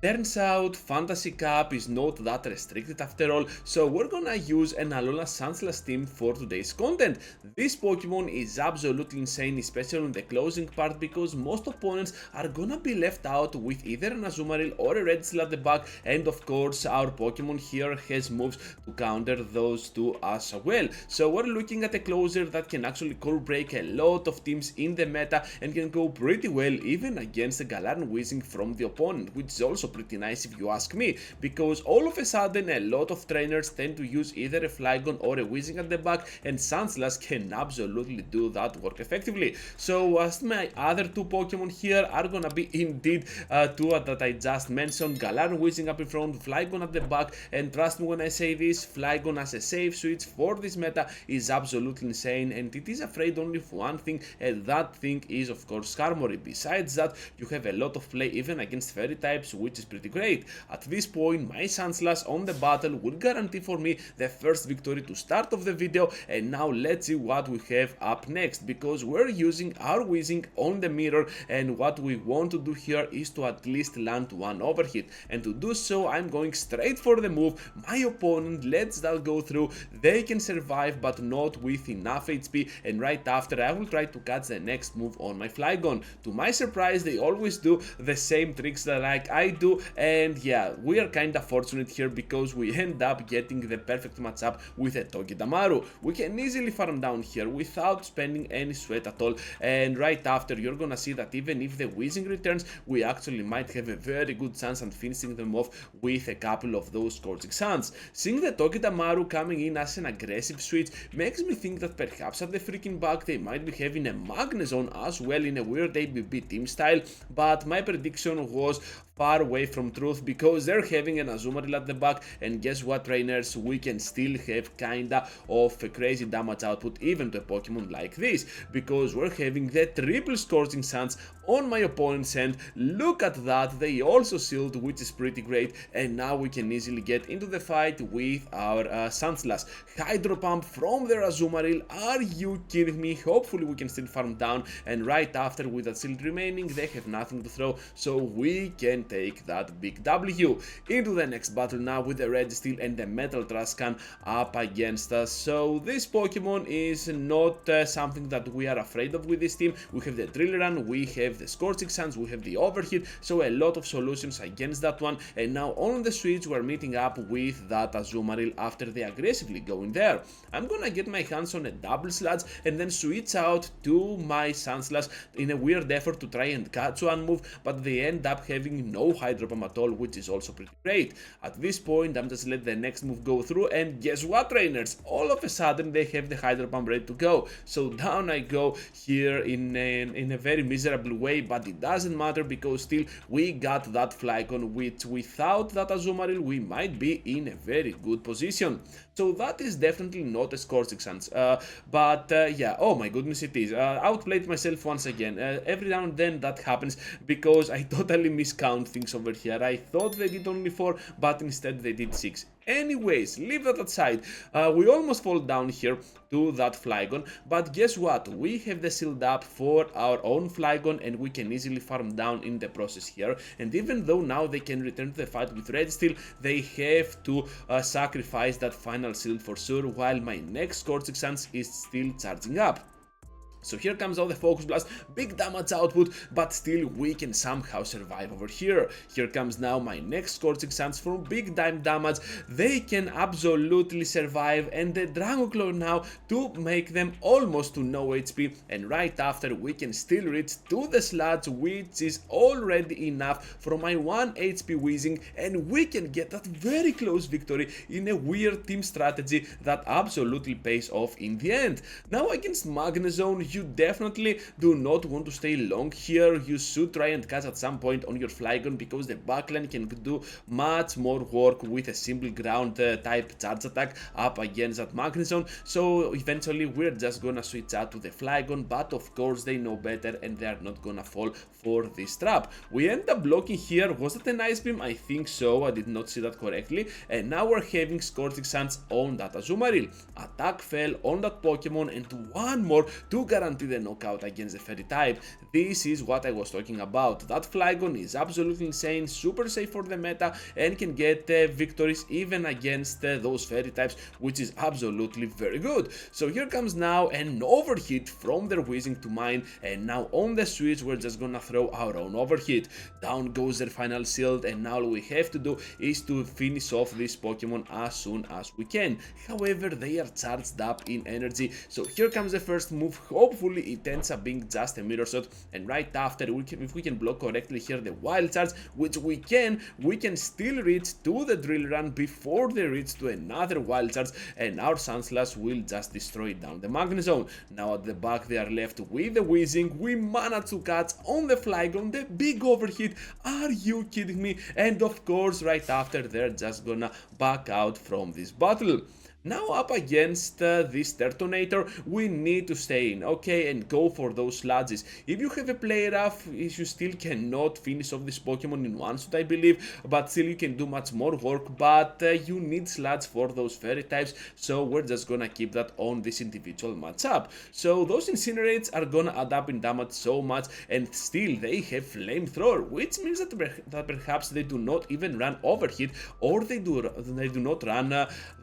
Turns out Fantasy Cup is not that restricted after all, so we're gonna use an Alola Sandslash team for today's content. This Pokemon is absolutely insane, especially on the closing part, because most opponents are gonna be left out with either an Azumarill or a Red Steel at the back, and of course our Pokemon here has moves to counter those two as well. So we're looking at a closer that can actually cold break a lot of teams in the meta and can go pretty well even against a Galarian Weezing from the opponent, which is also pretty nice if you ask me, because all of a sudden a lot of trainers tend to use either a Flygon or a Weezing at the back, and Sandslash can absolutely do that work effectively. So as my other two Pokemon here are gonna be indeed two that I just mentioned, Galarian Weezing up in front, Flygon at the back, and trust me when I say this, Flygon as a safe switch for this meta is absolutely insane, and it is afraid only of one thing, and that thing is of course Skarmory. Besides that, you have a lot of play even against fairy types, which is pretty great. At this point, my Sandslash on the battle will guarantee for me the first victory to start of the video, and now let's see what we have up next, because we're using our Weezing on the mirror, and what we want to do here is to at least land one overhit, and to do so I'm going straight for the move. My opponent lets that go through, they can survive but not with enough HP, and right after I will try to catch the next move on my Flygon. To my surprise, they always do the same tricks that like I do, and yeah, we are kinda fortunate here because we end up getting the perfect matchup with a Togedemaru. We can easily farm down here without spending any sweat at all, and right after you're gonna see that even if the Weezing returns, we actually might have a very good chance at finishing them off with a couple of those Scorching Suns. Seeing the Togedemaru coming in as an aggressive switch makes me think that perhaps at the freaking back they might be having a Magnezone as well in a weird ABB team style, but my prediction was far away from truth because they're having an Azumarill at the back, and guess what, trainers, we can still have kinda of a crazy damage output even to a Pokemon like this, because we're having the triple Scorching Suns on my opponent's end. Look at that, they also sealed, which is pretty great, and now we can easily get into the fight with our Sandslash. Hydro Pump from their Azumarill, are you kidding me? Hopefully we can still farm down, and right after with that shield remaining they have nothing to throw, so we can take that big W. Into the next battle now with the Red Steel and the Metal Trash Can up against us. So this Pokemon is not something that we are afraid of with this team. We have the Drill Run, we have the Scorching Suns, we have the Overheat, so a lot of solutions against that one, and now on the switch we're meeting up with that Azumarill after they aggressively go in there. I'm gonna get my hands on a double sludge and then switch out to my Sandslash in a weird effort to try and catch one move, but they end up having no Hydro Pump at all, which is also pretty great. At this point I'm just let the next move go through, and guess what, trainers, all of a sudden they have the Hydro Pump ready to go, so down I go here in a very miserable way, but it doesn't matter because still we got that Flygon, which without that Azumarill we might be in a very good position. So that is definitely not a Scorching Suns, but yeah, oh my goodness, it is. Outplayed myself once again. Every now and then that happens because I totally miscount things over here. I thought they did only 4, but instead they did 6. Anyways, leave that aside. We almost fall down here to that Flygon, but guess what? We have the shield up for our own Flygon, and we can easily farm down in the process here. And even though now they can return to the fight with Red Steel, they have to sacrifice that final shield for sure, while my next Scorching Suns is still charging up. So here comes out the Focus Blast, big damage output, but still we can somehow survive over here. Here comes now my next Scorching Suns from big time damage, they can absolutely survive, and the Dragon Claw now to make them almost to no HP, and right after we can still reach to the Sludge, which is already enough for my 1 HP Weezing, and we can get that very close victory in a weird team strategy that absolutely pays off in the end. Now against Magnezone, you definitely do not want to stay long here. You should try and catch at some point on your Flygon, because the backline can do much more work with a simple ground type charge attack up against that Magnezone. So eventually we're just gonna switch out to the Flygon, but of course they know better and they are not gonna fall for this trap. We end up blocking here. Was that an Ice Beam? I think so, I did not see that correctly, and now we're having Scorching Suns on that Azumarill. Attack fell on that Pokemon, and one more to guarantee guarantee the knockout against the fairy type. This is what I was talking about. That Flygon is absolutely insane, super safe for the meta, and can get victories even against those fairy types, which is absolutely very good. So here comes now an overhit from their Weezing to mine, and now on the switch we're just gonna throw our own overhit. Down goes their final shield, and now all we have to do is to finish off this Pokemon as soon as we can. However, they are charged up in energy, so here comes the first move. Hopefully it ends up being just a mirror shot, and right after, if we can block correctly here the wild charge, which we can still reach to the drill run before they reach to another wild charge, and our Sandslash will just destroy it down the Magnet Zone. Now at the back they are left with the Weezing. We managed to catch on the Flygon the big overhit. Are you kidding me? And of course right after they're just gonna back out from this battle. Now up against this Turtonator, we need to stay in, okay, and go for those sludges. If you have a play rough, you still cannot finish off this Pokemon in one shot, I believe, but still you can do much more work, but you need sludge for those fairy types, so we're just gonna keep that on this individual matchup. So those Incinerates are gonna add up in damage so much, and still they have Flamethrower, which means that perhaps they do not even run Overhit, or they do not run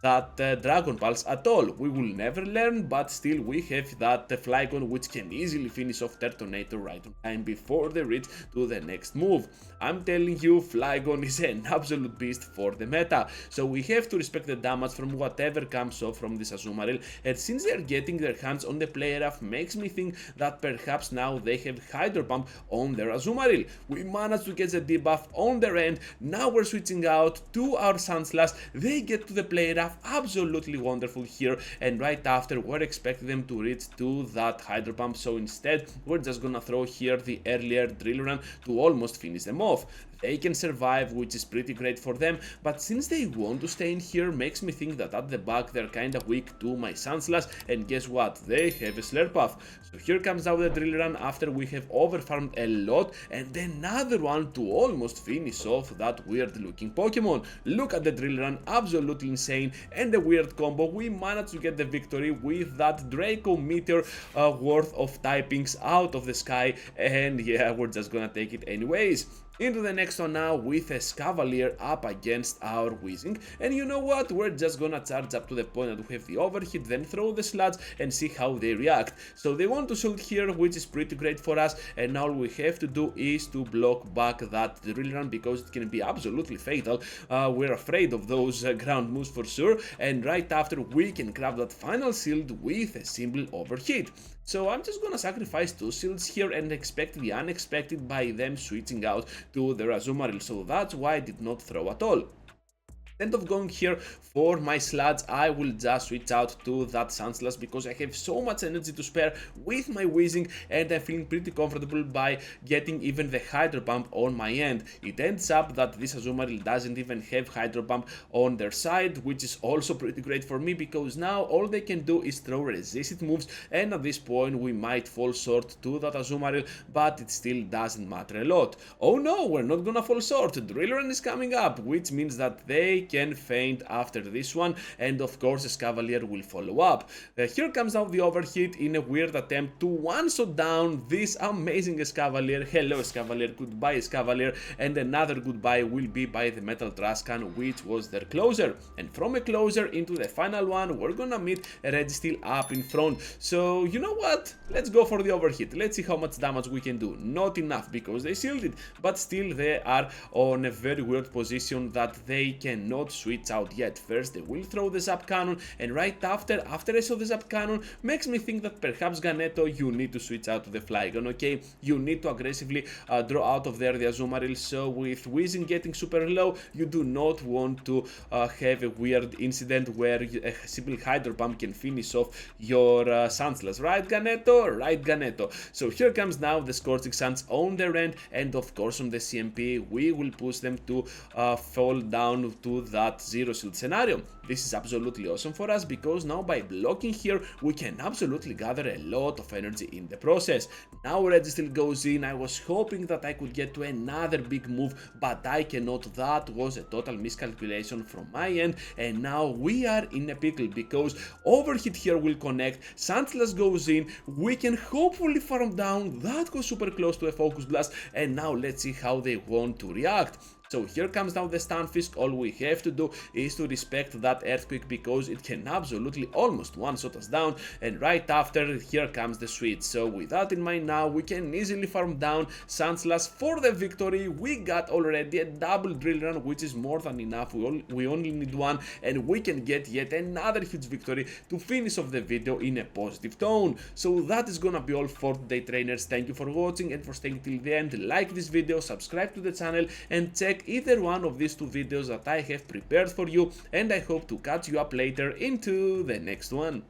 that Dragon Pulse at all. We will never learn, but still we have that Flygon which can easily finish off Turtonator right on time before they reach to the next move. I'm telling you, Flygon is an absolute beast for the meta, so we have to respect the damage from whatever comes off from this Azumarill, and since they are getting their hands on the player off, makes me think that perhaps now they have Hydro Pump on their Azumarill. We managed to get the debuff on their end. Now we're switching out to our Sandslash. They get to the player off, absolutely wonderful here, and right after we're expecting them to reach to that Hydro Pump, so instead we're just gonna throw here the earlier Drill Run to almost finish them off. They can survive, which is pretty great for them, but since they want to stay in here, makes me think that at the back they're kinda weak to my Sandslash, and guess what? They have a Slurpuff. So here comes out the Drill Run after we have overfarmed a lot, and another one to almost finish off that weird looking Pokemon. Look at the Drill Run, absolutely insane, and the weird combo. We managed to get the victory with that Draco Meteor worth of typings out of the sky, and yeah, we're just gonna take it anyways. Into the next one now with a Scavalier up against our Weezing, and you know what, we're just gonna charge up to the point that we have the overhit, then throw the sludge and see how they react. So they want to shield here, which is pretty great for us, and now all we have to do is to block back that Drill Run because it can be absolutely fatal. We're afraid of those ground moves for sure, and right after we can grab that final shield with a simple overhit. So I'm just gonna sacrifice 2 shields here and expect the unexpected by them switching out to their Azumarill, so that's why I did not throw at all. Instead of going here for my sludge, I will just switch out to that Sandslash because I have so much energy to spare with my Weezing, and I'm feeling pretty comfortable by getting even the Hydro Pump on my end. It ends up that this Azumarill doesn't even have Hydro Pump on their side, which is also pretty great for me because now all they can do is throw resisted moves, and at this point we might fall short to that Azumarill, but it still doesn't matter a lot. Oh no, we're not gonna fall short. Drill Run is coming up, which means that they can faint after this one, and of course Scavalier will follow up. Here comes out the overhit in a weird attempt to one-shot down this amazing Scavalier. Hello Scavalier, goodbye Scavalier, and another goodbye will be by the Metal Trash Can, which was their closer. And from a closer into the final one, we're gonna meet a Registeel up in front. So you know what? Let's go for the overhit. Let's see how much damage we can do. Not enough because they shielded, but still they are on a very weird position that they cannot switch out yet. First they will throw the Zap Cannon, and right after I saw the Zap Cannon, makes me think that perhaps Ganeto, you need to switch out to the Flygon, okay? You need to aggressively draw out of there the Azumarill, so with Weezing getting super low, you do not want to have a weird incident where a simple Hydro Pump can finish off your Sandslash, right Ganeto? Right Ganeto. So here comes now the Scorching Sands on their end, and of course on the CMP we will push them to fall down to that zero shield scenario. This is absolutely awesome for us because now by blocking here we can absolutely gather a lot of energy in the process. Now Registeel goes in. I was hoping that I could get to another big move, but I cannot. That was a total miscalculation from my end, and now we are in a pickle because Overheat here will connect. Sandslash goes in. We can hopefully farm down. That was super close to a Focus Blast, and now let's see how they want to react. So here comes now the Stunfisk. All we have to do is to respect that Earthquake because it can absolutely almost one-shot us down, and right after here comes the switch. So with that in mind now we can easily farm down Sandslash for the victory. We got already a double drill run, which is more than enough. We only need one, and we can get yet another huge victory to finish off the video in a positive tone. So that is gonna be all for today, trainers. Thank you for watching and for staying till the end. Like this video, subscribe to the channel, and check either one of these two videos that I have prepared for you, and I hope to catch you up later into the next one.